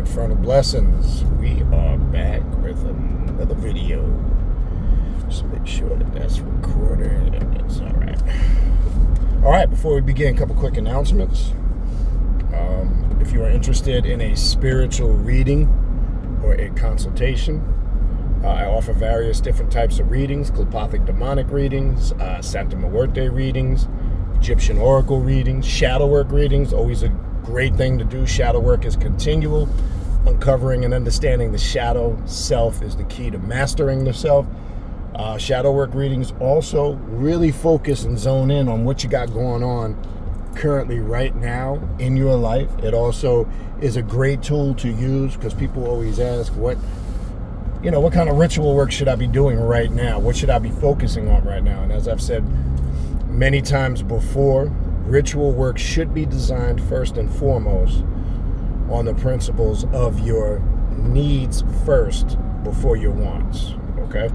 Infernal Blessings. We are back with another video. Just make sure that that's recorded and it's alright. Alright, before we begin, a couple quick announcements. If you are interested in a spiritual reading or a consultation, I offer various different types of readings: Telepathic demonic readings, Santa Muerte readings, Egyptian oracle readings, shadow work readings. Always a great thing to do. Shadow work is continual. Uncovering and understanding the shadow self is the key to mastering the self. Shadow work readings also really focus and zone in on what you got going on currently right now in your life. It also is a great tool to use because people always ask, what kind of ritual work should I be doing right now? What should I be focusing on right now? And as I've said many times before, ritual work should be designed first and foremost on the principles of your needs first before your wants, okay?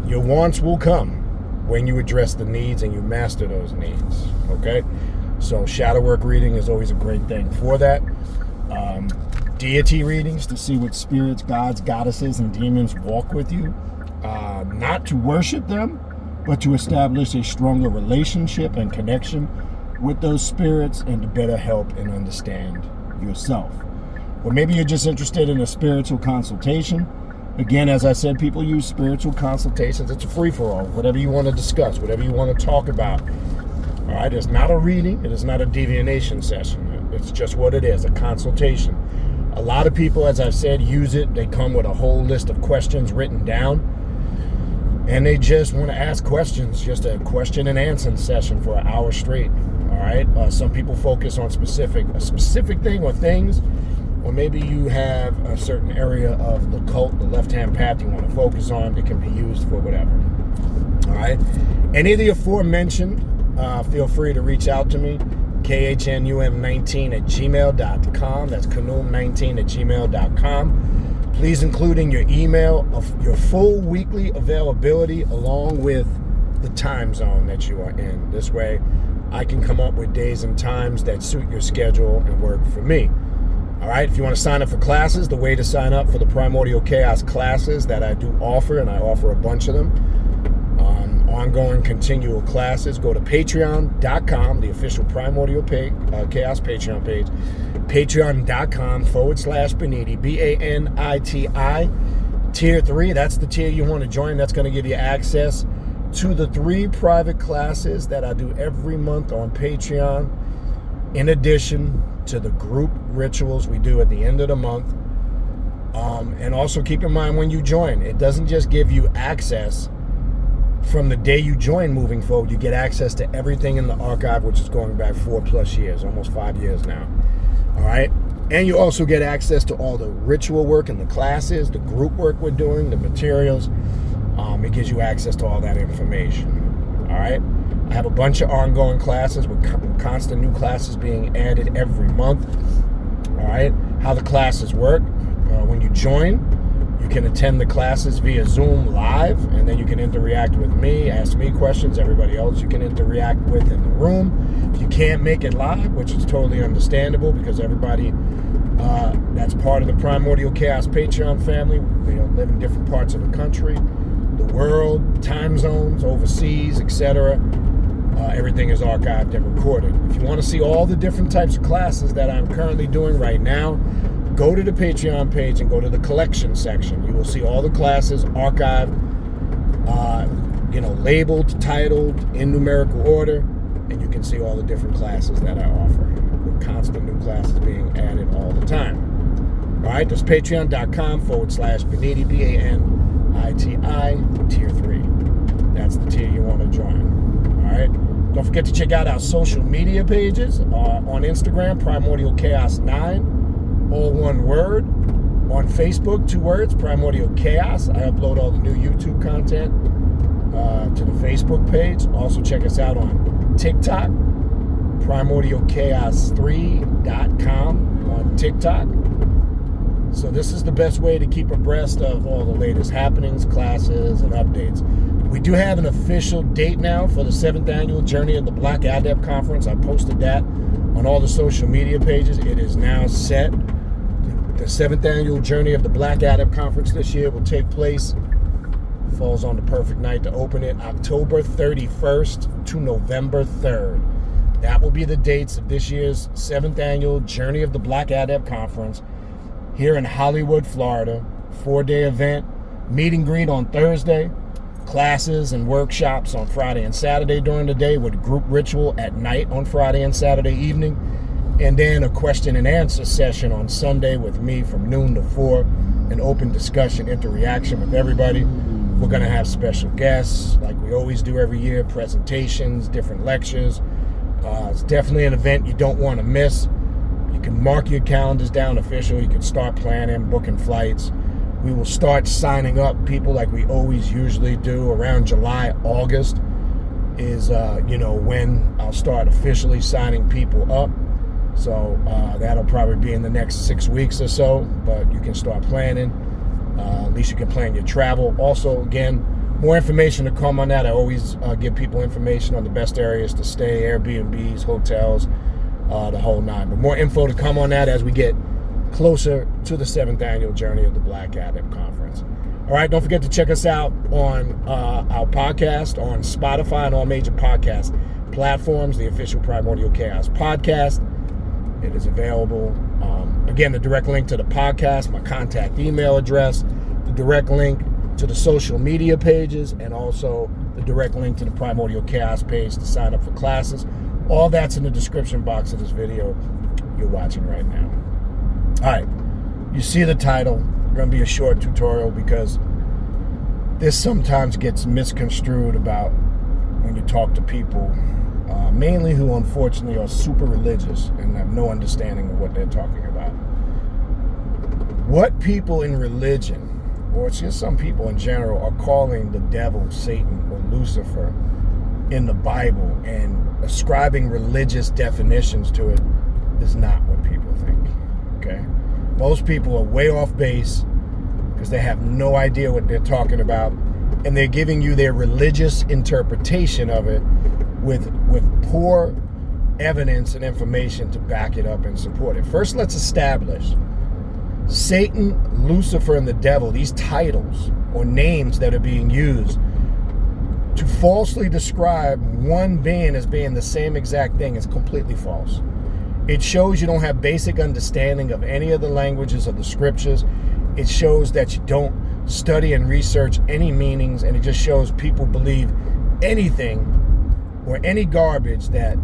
Your wants will come when you address the needs and you master those needs, okay? So shadow work reading is always a great thing for that. Deity readings to see what spirits, gods, goddesses, and demons walk with you. Not to worship them, but to establish a stronger relationship and connection with those spirits and to better help and understand yourself. Or maybe you're just interested in a spiritual consultation. Again, as I said, people use spiritual consultations. It's a free-for-all. Whatever you want to discuss, whatever you want to talk about. All right, it's not a reading. It is not a divination session. It's just what it is, a consultation. A lot of people, as I've said, use it. They come with a whole list of questions written down. And they just want to ask questions, just a question and answer session for an hour straight. All right. Some people focus on a specific thing or things, or maybe you have a certain area of the cult, the left-hand path you want to focus on. It can be used for whatever. All right. Any of the aforementioned, feel free to reach out to me. KHNUM19@gmail.com. That's Kanum19@gmail.com. Please include in your email of your full weekly availability along with the time zone that you are in. This way, I can come up with days and times that suit your schedule and work for me. All right, if you want to sign up for classes, the way to sign up for the Primordial Chaos classes that I do offer, and I offer a bunch of them, ongoing continual classes, go to patreon.com, the official Primordial Chaos Patreon page, patreon.com/Baniti, Baniti. Tier 3, that's the tier you want to join. That's going to give you access to the 3 private classes that I do every month on Patreon, in addition to the group rituals we do at the end of the month. And also keep in mind when you join, it doesn't just give you access from the day you join moving forward. You get access to everything in the archive, which is going back 4+ years, almost 5 years now. All right. And you also get access to all the ritual work and the classes, the group work we're doing, the materials. It gives you access to all that information. All right. I have a bunch of ongoing classes with constant new classes being added every month. All right. How the classes work. When you join, you can attend the classes via Zoom live, and then you can interact with me, ask me questions, everybody else you can interact with in the room. If you can't make it live, which is totally understandable because everybody that's part of the Primordial Chaos Patreon family, live in different parts of the country, the world, time zones, overseas, etc. Everything is archived and recorded. If you want to see all the different types of classes that I'm currently doing right now, go to the Patreon page and go to the collection section. You will see all the classes archived, labeled, titled, in numerical order, and you can see all the different classes that I offer, with constant new classes being added all the time. All right, that's patreon.com/Baniti, Baniti, tier 3. That's the tier you want to join. All right. Don't forget to check out our social media pages on Instagram, Primordial Chaos 9. All one word. On Facebook, 2 words, Primordial Chaos. I upload all the new YouTube content to the Facebook page. Also check us out on TikTok, primordialchaos3.com on TikTok. So this is the best way to keep abreast of all the latest happenings, classes, and updates. We do have an official date now for the 7th annual Journey of the Black Adept Conference. I posted that on all the social media pages. It is now set. The 7th annual Journey of the Black Adept Conference this year will take place. Falls on the perfect night to open it, October 31st to November 3rd. That will be the dates of this year's 7th annual Journey of the Black Adept Conference here in Hollywood, Florida. 4-day event, meet and greet on Thursday, classes and workshops on Friday and Saturday during the day with group ritual at night on Friday and Saturday evening, and then a question and answer session on Sunday with me from noon to 4, an open discussion, interaction with everybody. We're going to have special guests like we always do every year, presentations, different lectures. It's definitely an event you don't want to miss. You can mark your calendars down official. You can start planning, booking flights. We will start signing up people like we always usually do around July, August is, when I'll start officially signing people up. So that'll probably be in the next 6 weeks or so, but you can start planning. At least you can plan your travel. Also, again, more information to come on that. I always give people information on the best areas to stay, Airbnbs, hotels, the whole nine. But more info to come on that as we get closer to the 7th annual Journey of the Black Adept Conference. All right, don't forget to check us out on our podcast on Spotify and all major podcast platforms, the official Primordial Chaos podcast. It is available. Again, the direct link to the podcast, my contact email address, the direct link to the social media pages, and also the direct link to the Primordial Chaos page to sign up for classes. All that's in the description box of this video you're watching right now. All right, you see the title. It's going to be a short tutorial because this sometimes gets misconstrued about when you talk to people, mainly who unfortunately are super religious and have no understanding of what they're talking about. What people in religion, or it's just some people in general, are calling the devil, Satan, or Lucifer in the Bible and ascribing religious definitions to it is not what people think, okay? Most people are way off base because they have no idea what they're talking about, and they're giving you their religious interpretation of it with poor evidence and information to back it up and support it. First, let's establish Satan, Lucifer, and the devil, these titles or names that are being used to falsely describe one being as being the same exact thing is completely false. It shows you don't have basic understanding of any of the languages of the scriptures. It shows that you don't study and research any meanings, and it just shows people believe anything or any garbage that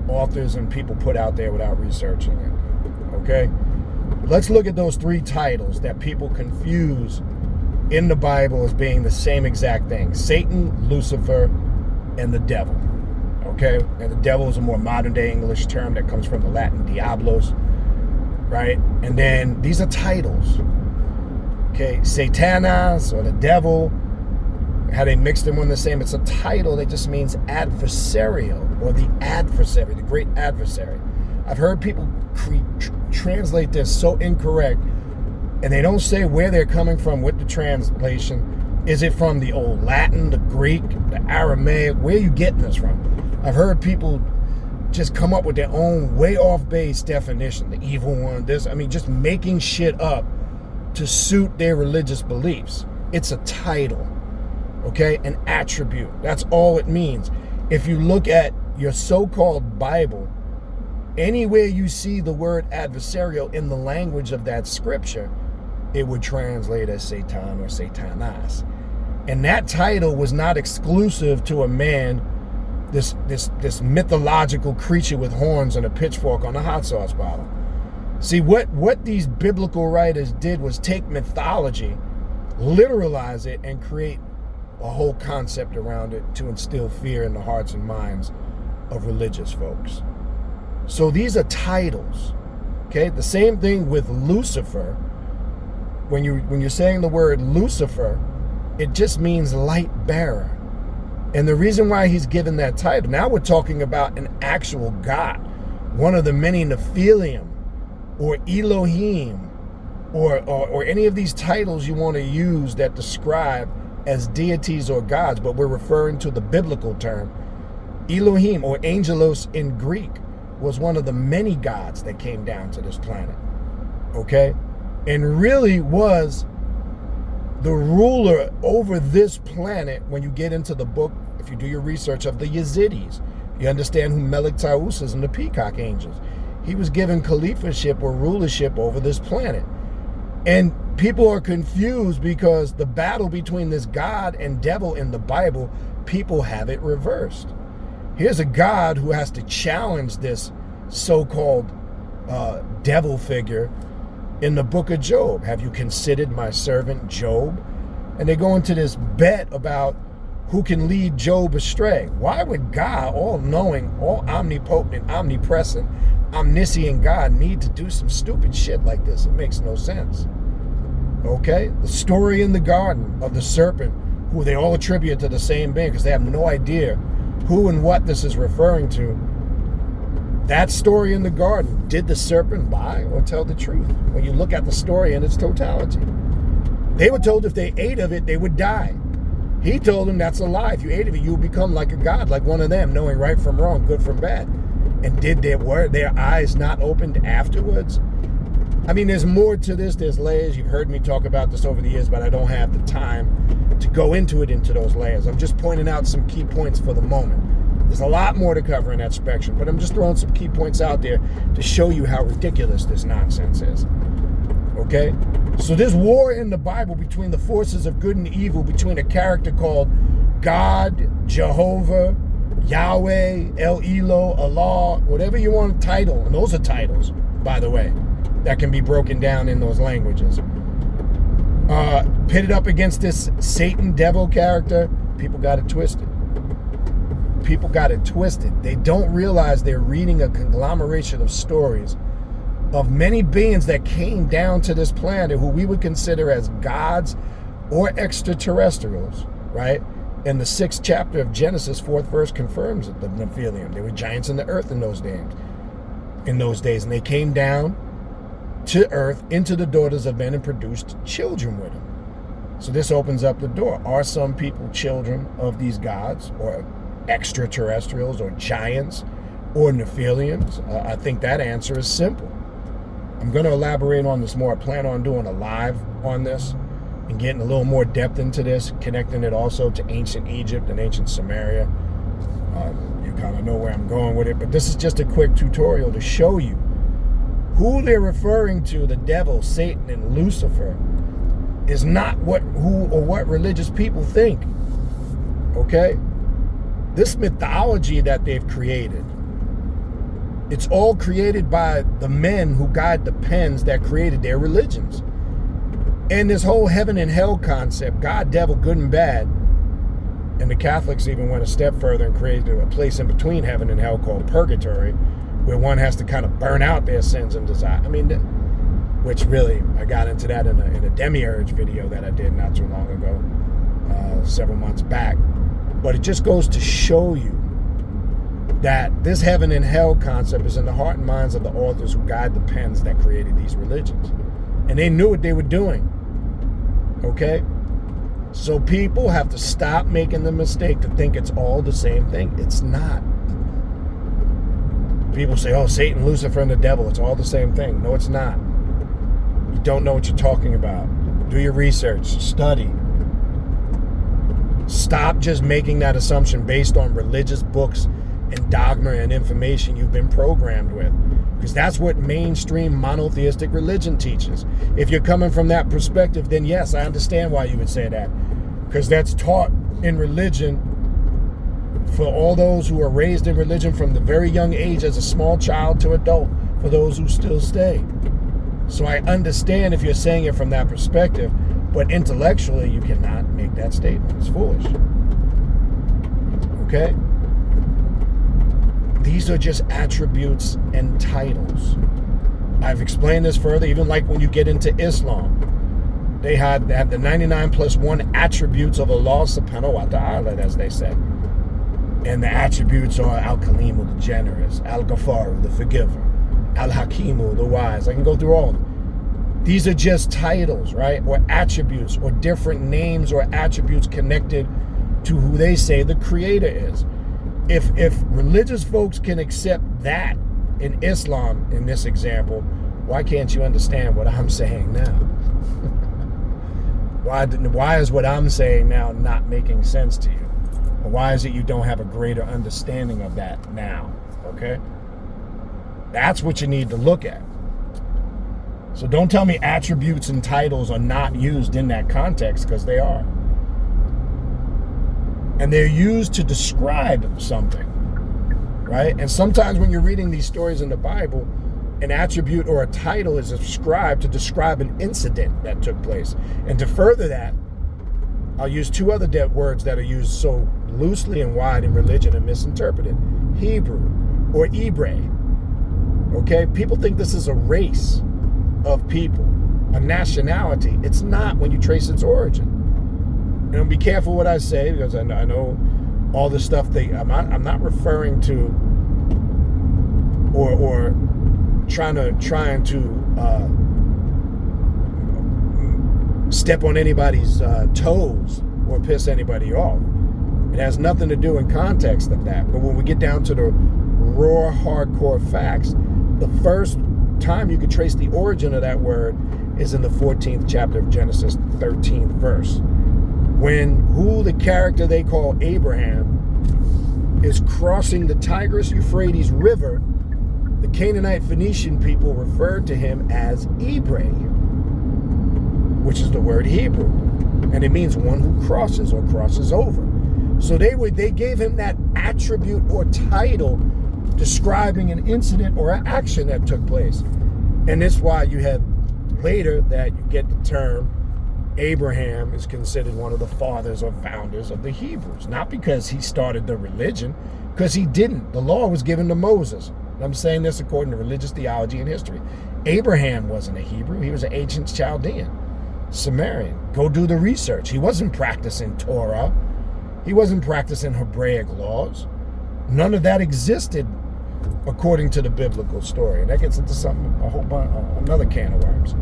authors and people put out there without researching it, okay? Let's look at those 3 titles that people confuse in the Bible as being the same exact thing: Satan, Lucifer, and the devil. Okay, and the devil is a more modern day English term that comes from the Latin diablos, right? And then these are titles. Okay, Satanas or the devil, how they mixed them when the same. It's a title that just means adversarial, or the adversary, the great adversary. I've heard people translate this so incorrect, and they don't say where they're coming from with the translation. Is it from the old Latin, the Greek, the Aramaic? Where are you getting this from? I've heard people just come up with their own way off base definition, the evil one, this, just making shit up to suit their religious beliefs. It's a title, okay? An attribute. That's all it means. If you look at your so-called Bible, anywhere you see the word adversarial in the language of that scripture, it would translate as Satan or Satanas. And that title was not exclusive to a man, this mythological creature with horns and a pitchfork on a hot sauce bottle. See, what these biblical writers did was take mythology, literalize it, and create a whole concept around it to instill fear in the hearts and minds of religious folks. So these are titles, okay? The same thing with Lucifer. When you're saying the word Lucifer, it just means light bearer. And the reason why he's given that title, now we're talking about an actual God, one of the many Nephilim or Elohim or any of these titles you want to use that describe as deities or gods, but we're referring to the biblical term. Elohim, or angelos in Greek, was one of the many gods that came down to this planet. okay? And really was the ruler over this planet when you get into the book, if you do your research, of the Yazidis. You understand who Melik Taus is and the Peacock Angels. He was given caliphship or rulership over this planet. And people are confused because the battle between this God and devil in the Bible, people have it reversed. Here's a God who has to challenge this so-called devil figure in the book of Job. Have you considered my servant Job? And they go into this bet about who can lead Job astray. Why would God, all-knowing, all omnipotent, omnipresent, omniscient God, need to do some stupid shit like this? It makes no sense. Okay? The story in the garden of the serpent, who they all attribute to the same being because they have no idea who and what this is referring to. That story in the garden, did the serpent lie or tell the truth? When you look at the story in its totality, they were told if they ate of it, they would die. He told them that's a lie. If you ate of it, you will become like a god, like one of them, knowing right from wrong, good from bad. And were their eyes not opened afterwards? I mean, there's more to this. There's layers. You've heard me talk about this over the years, but I don't have the time to go into those layers. I'm just pointing out some key points for the moment. There's a lot more to cover in that spectrum, but I'm just throwing some key points out there to show you how ridiculous this nonsense is. Okay? So there's war in the Bible between the forces of good and evil, between a character called God, Jehovah, Yahweh, El Elo, Allah, whatever you want to title. And those are titles, by the way, that can be broken down in those languages. Pitted up against this Satan devil character, people got it twisted. People got it twisted. They don't realize they're reading a conglomeration of stories of many beings that came down to this planet who we would consider as gods or extraterrestrials, right? And the 6th chapter of Genesis, 4th verse, confirms it, the Nephilim. They were giants in the earth in those days. And they came down to earth into the daughters of men and produced children with them. So this opens up the door. Are some people children of these gods or extraterrestrials or giants or Nephilims? I think that answer is simple. I'm going to elaborate on this more. I plan on doing a live on this and getting a little more depth into this, connecting it also to ancient Egypt and ancient Samaria. You kind of know where I'm going with it, but this is just a quick tutorial to show you who they're referring to, the devil, Satan, and Lucifer, is not what religious people think. Okay? This mythology that they've created, it's all created by the men who guide the pens that created their religions. And this whole heaven and hell concept, God, devil, good and bad, and the Catholics even went a step further and created a place in between heaven and hell called purgatory, where one has to kind of burn out their sins and desire. I mean, which really, I got into that in a demiurge video that I did not too long ago, several months back. But it just goes to show you that this heaven and hell concept is in the heart and minds of the authors who guide the pens that created these religions. And they knew what they were doing. Okay? So people have to stop making the mistake to think it's all the same thing. It's not. People say, oh, Satan, Lucifer, and the devil, it's all the same thing. No, it's not. You don't know what you're talking about. Do your research. Study. Stop just making that assumption based on religious books and dogma and information you've been programmed with. Because that's what mainstream monotheistic religion teaches. If you're coming from that perspective, then yes, I understand why you would say that. Because that's taught in religion for all those who are raised in religion from the very young age as a small child to adult, for those who still stay. So I understand if you're saying it from that perspective, but intellectually you cannot make that statement. It's foolish. Okay? These are just attributes and titles. I've explained this further, even like when you get into Islam. They have the 99 plus 1 attributes of Allah subhanahu wa ta'ala, as they say. And the attributes are Al-Kalimu, the generous, Al-Ghafaru, the forgiver, Al-Hakimu, the wise. I can go through all of them. These are just titles, right? Or attributes, or different names or attributes connected to who they say the creator is. If religious folks can accept that in Islam in this example, why can't you understand what I'm saying now? Why is what I'm saying now not making sense to you? Or why is it you don't have a greater understanding of that now? Okay? That's what you need to look at. So don't tell me attributes and titles are not used in that context, because they are. And they're used to describe something, right? And sometimes when you're reading these stories in the Bible, an attribute or a title is ascribed to describe an incident that took place. And to further that, I'll use two other words that are used so loosely and wide in religion and misinterpreted. Hebrew or Ebre. Okay? People think this is a race of people, a nationality. It's not when you trace its origin. And be careful what I say, because I know all the stuff I'm not referring to or trying to step on anybody's toes or piss anybody off. It has nothing to do in context of that. But when we get down to the raw, hardcore facts, the first time you could trace the origin of that word is in the 14th chapter of Genesis, 13th verse. When the character they call Abraham is crossing the Tigris-Euphrates River, the Canaanite Phoenician people referred to him as Ebre, which is the word Hebrew, and it means one who crosses or crosses over. So they gave him that attribute or title describing an incident or an action that took place. And that's why you have later that you get the term Abraham is considered one of the fathers or founders of the Hebrews. Not because he started the religion, because he didn't. The law was given to Moses. I'm saying this according to religious theology and history. Abraham wasn't a Hebrew. He was an ancient Chaldean, Sumerian. Go do the research. He wasn't practicing Torah. He wasn't practicing Hebraic laws. None of that existed according to the biblical story. And that gets into another can of worms.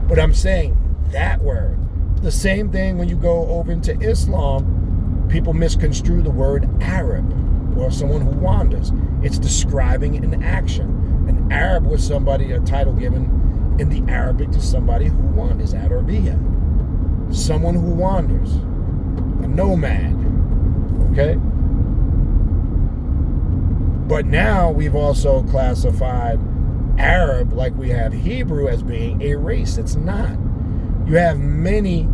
But I'm saying that word. The same thing when you go over into Islam, people misconstrue the word Arab or someone who wanders. It's describing an action. An Arab was a title given in the Arabic to somebody who wanders, Arabiya. Someone who wanders, a nomad, okay? But now we've also classified Arab, like we have Hebrew, as being a race. It's not. You have many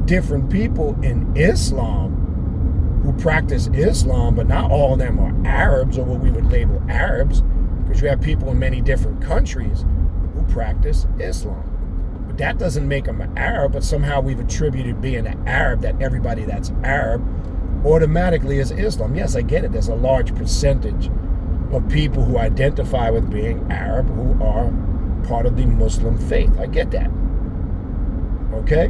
different people in Islam who practice Islam, but not all of them are Arabs or what we would label Arabs, because you have people in many different countries who practice Islam. But that doesn't make them an Arab, but somehow we've attributed being an Arab that everybody that's Arab automatically is Islam. Yes, I get it. There's a large percentage of people who identify with being Arab who are part of the Muslim faith. I get that. Okay?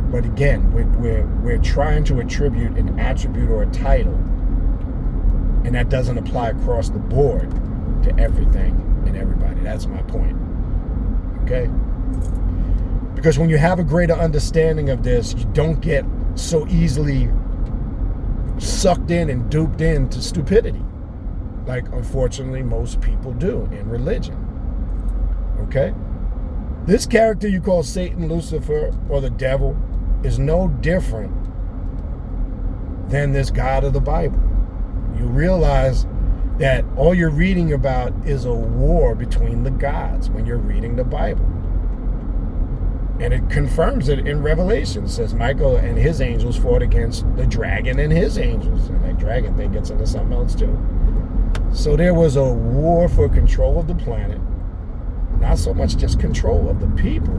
But again, we're trying to attribute an attribute or a title, and that doesn't apply across the board to everything and everybody. That's my point. Okay? Because when you have a greater understanding of this, you don't get so easily sucked in and duped into stupidity, like unfortunately most people do in religion. Okay? This character you call Satan, Lucifer, or the devil is no different than this God of the Bible. You realize that all you're reading about is a war between the gods when you're reading the Bible. And it confirms it in Revelation. It says Michael and his angels fought against the dragon and his angels. And that dragon thing gets into something else too. So there was a war for control of the planet. Not so much just control of the people,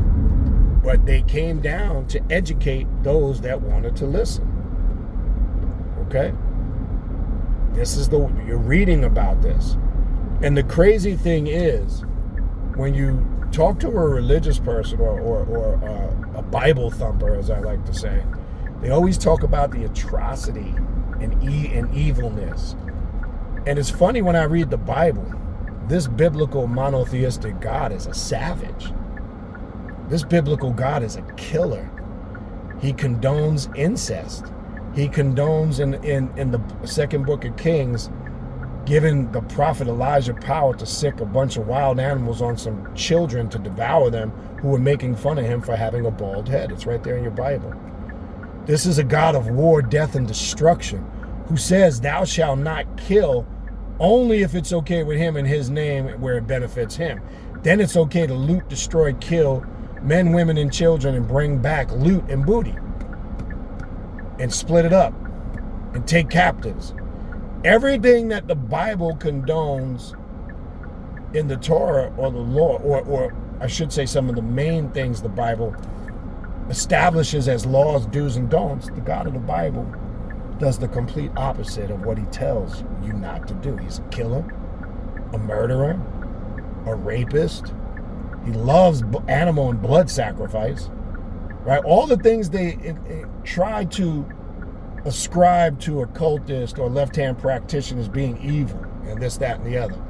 but they came down to educate those that wanted to listen. Okay? You're reading about this. And the crazy thing is, when you talk to a religious person or a Bible thumper, as I like to say, they always talk about the atrocity and evilness. And it's funny when I read the Bible, this biblical monotheistic God is a savage. This biblical God is a killer. He condones incest. He condones in the second book of Kings giving the prophet Elijah power to sick a bunch of wild animals on some children to devour them who were making fun of him for having a bald head. It's right there in your Bible. This is a God of war, death, and destruction who says, thou shalt not kill only if it's okay with him and his name where it benefits him. Then it's okay to loot, destroy, kill men, women, and children and bring back loot and booty and split it up and take captives. Everything that the Bible condones in the Torah or the law, or I should say some of the main things the Bible establishes as laws, do's, and don'ts, the God of the Bible does the complete opposite of what he tells you not to do. He's a killer, a murderer, a rapist. He loves animal and blood sacrifice, right? All the things they try to ascribe to occultists or left-hand practitioners being evil and this, that, and the other.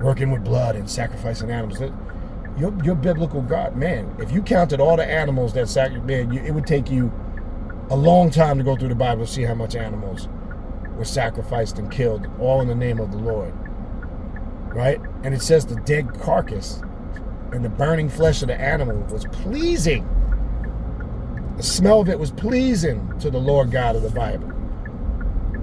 Working with blood and sacrificing animals. Your biblical God, man, if you counted all the animals that sacrificed, it would take you a long time to go through the Bible to see how much animals were sacrificed and killed, all in the name of the Lord, right? And it says the dead carcass and the burning flesh of the animal was pleasing. The smell of it was pleasing to the Lord God of the Bible.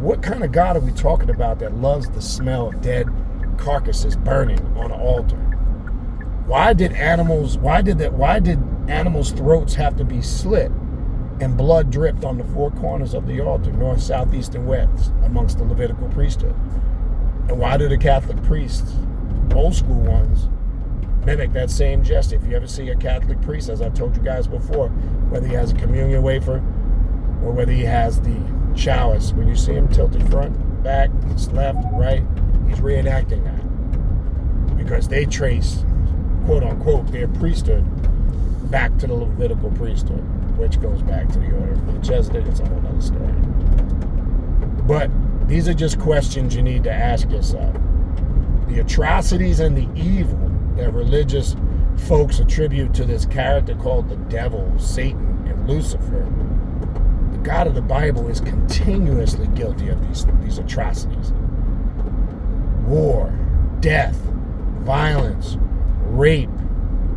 What kind of God are we talking about that loves the smell of dead carcasses burning on an altar? Why did animals' throats have to be slit and blood dripped on the four corners of the altar, north, south, east, and west, amongst the Levitical priesthood? And why do the Catholic priests, old school ones, mimic that same gesture? If you ever see a Catholic priest, as I told you guys before, whether he has a communion wafer or whether he has the chalice, when you see him tilted front, back, left, right, he's reenacting that. Because they trace, quote unquote, their priesthood back to the Levitical priesthood, which goes back to the order of Melchizedek. It's a whole other story. But these are just questions you need to ask yourself. The atrocities and the evil that religious folks attribute to this character called the devil, Satan, and Lucifer, the God of the Bible is continuously guilty of these atrocities. War, death, violence, rape,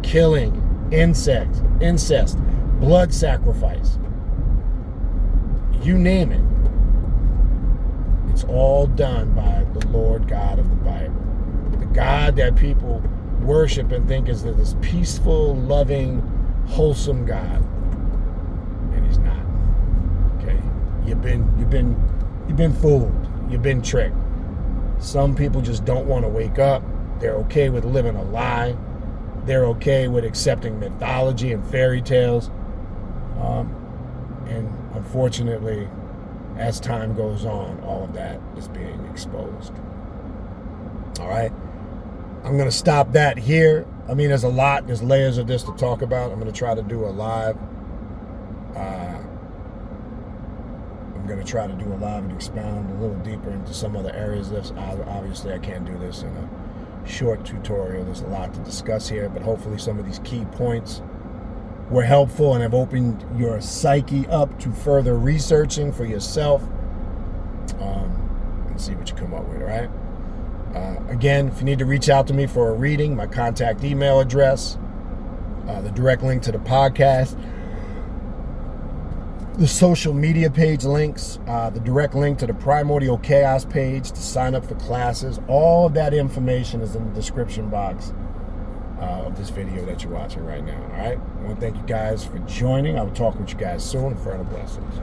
killing, incest, blood sacrifice. You name it. It's all done by the Lord God of the Bible. The God that people worship and think is this peaceful, loving, wholesome God. And he's not. Okay? You've been fooled. You've been tricked. Some people just don't want to wake up. They're okay with living a lie. They're okay with accepting mythology and fairy tales. And unfortunately, as time goes on, all of that is being exposed. All right? I'm going to stop that here. I mean, there's layers of this to talk about. I'm going to try to do a live. And expound a little deeper into some other areas of this. Obviously, I can't do this in a short tutorial. There's a lot to discuss here, but hopefully some of these key points were helpful and have opened your psyche up to further researching for yourself and see what you come up with, all right? Again, if you need to reach out to me for a reading, my contact email address, the direct link to the podcast, the social media page links, the direct link to the Primordial Chaos page to sign up for classes. All of that information is in the description box of this video that you're watching right now. All right? I want to thank you guys for joining. I will talk with you guys soon. Infernal blessings.